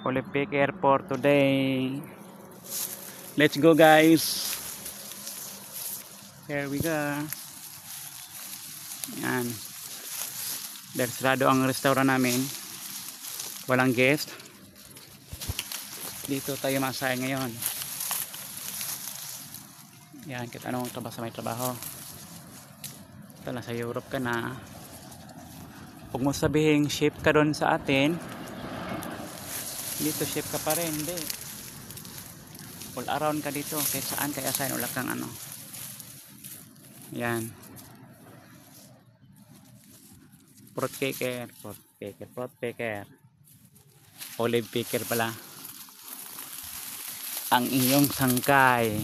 Olive Peak Airport today. Let's go guys. Here we go. Yan. Dahil sarado ang restaurant namin. Walang guest. Dito tayo masaya ngayon. Yan, kita anong trabaho sa may trabaho. Ito na sa Europe ka na. Huwag mo sabihin shift ka doon sa atin. Dito shift ka pa rin, hindi. All around ka dito. Kahit saan kaya saan wala kang ano. Yan. Fruit picker. Olive picker pala. Ang iyong sangkay.